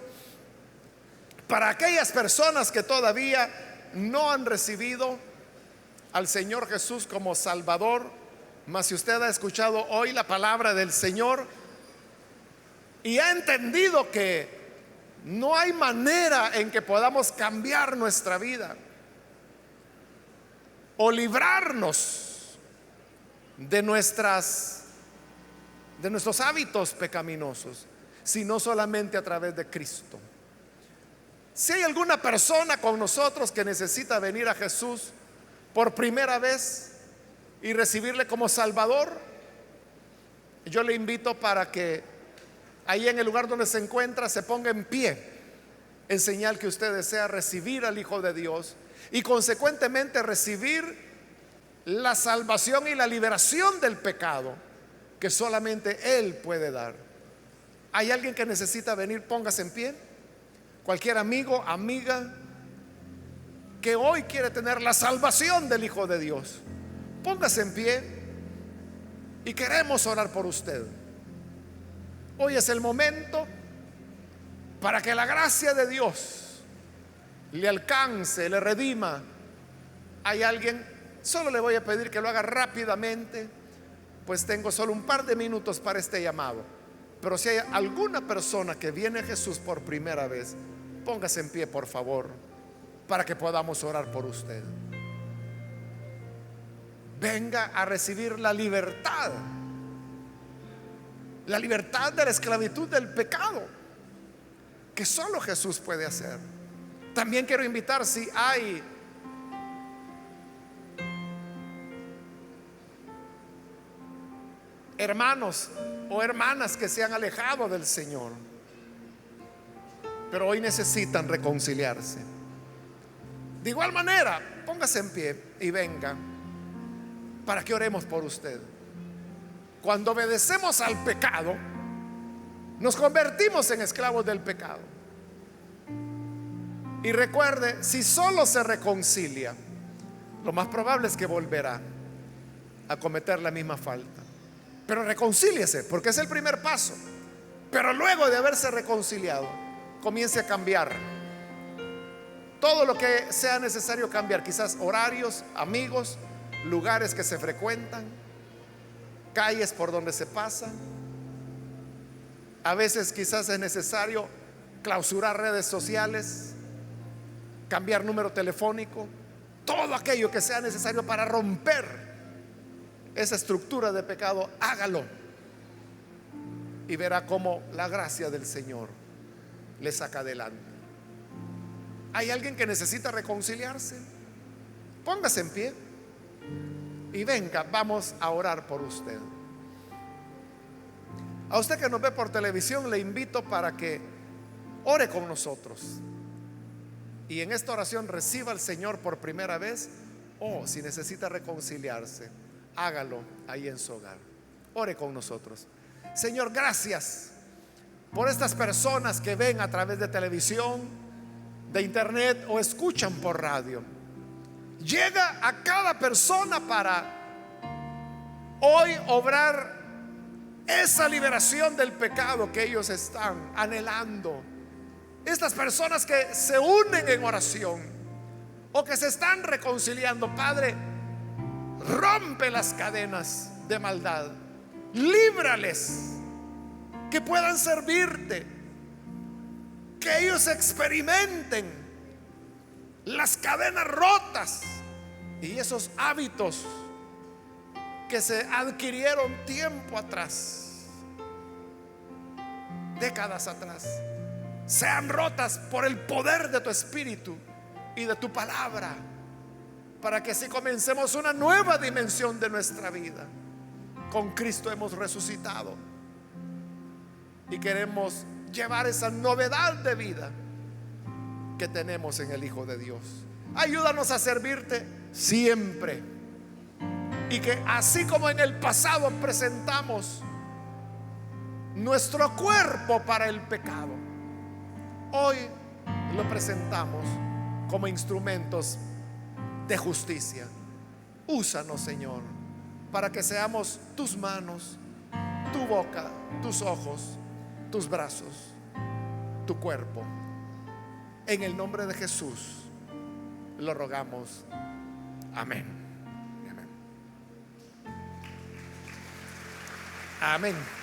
para aquellas personas que todavía no han recibido al Señor Jesús como Salvador. Mas si usted ha escuchado hoy la palabra del Señor y ha entendido que no hay manera en que podamos cambiar nuestra vida o librarnos de nuestros hábitos pecaminosos, sino solamente a través de Cristo. Si hay alguna persona con nosotros que necesita venir a Jesús por primera vez y recibirle como Salvador, yo le invito para que ahí en el lugar donde se encuentra se ponga en pie en señal que usted desea recibir al Hijo de Dios y consecuentemente recibir la salvación y la liberación del pecado que solamente Él puede dar. ¿Hay alguien que necesita venir? Póngase en pie. Cualquier amigo, amiga que hoy quiere tener la salvación del Hijo de Dios, póngase en pie y queremos orar por usted. Hoy es el momento para que la gracia de Dios le alcance, le redima. ¿Hay alguien? Solo le voy a pedir que lo haga rápidamente, pues tengo solo un par de minutos para este llamado. Pero si hay alguna persona que viene a Jesús por primera vez, póngase en pie, por favor, para que podamos orar por usted. Venga a recibir la libertad de la esclavitud del pecado, que solo Jesús puede hacer. También quiero invitar, si hay hermanos o hermanas que se han alejado del Señor, pero hoy necesitan reconciliarse, de igual manera, póngase en pie y venga para que oremos por usted. Cuando obedecemos al pecado, nos convertimos en esclavos del pecado. Y recuerde, si solo se reconcilia, lo más probable es que volverá a cometer la misma falta. Pero reconcíliese, porque es el primer paso. Pero luego de haberse reconciliado, comience a cambiar todo lo que sea necesario cambiar, quizás horarios, amigos, lugares que se frecuentan, calles por donde se pasan. A veces quizás es necesario clausurar redes sociales, cambiar número telefónico, todo aquello que sea necesario para romper esa estructura de pecado, hágalo y verá cómo la gracia del Señor le saca adelante. ¿Hay alguien que necesita reconciliarse? Póngase en pie y venga, vamos a orar por usted. A usted que nos ve por televisión, le invito para que ore con nosotros y en esta oración reciba al Señor por primera vez, o si necesita reconciliarse, hágalo ahí en su hogar. Ore con nosotros. Señor, gracias por estas personas que ven a través de televisión, de internet o escuchan por radio. Llega a cada persona para hoy obrar esa liberación del pecado que ellos están anhelando. Estas personas que se unen en oración o que se están reconciliando, Padre, rompe las cadenas de maldad, líbrales, que puedan servirte, que ellos experimenten las cadenas rotas y esos hábitos que se adquirieron tiempo atrás, décadas atrás, sean rotas por el poder de tu Espíritu y de tu palabra, para que así comencemos una nueva dimensión de nuestra vida. Con Cristo hemos resucitado y queremos llevar esa novedad de vida que tenemos en el Hijo de Dios. Ayúdanos a servirte siempre, y que así como en el pasado presentamos nuestro cuerpo para el pecado, hoy lo presentamos como instrumentos de justicia. Úsanos, Señor, para que seamos tus manos, tu boca, tus ojos, tus brazos, tu cuerpo. En el nombre de Jesús lo rogamos. Amén. Amén. Amén.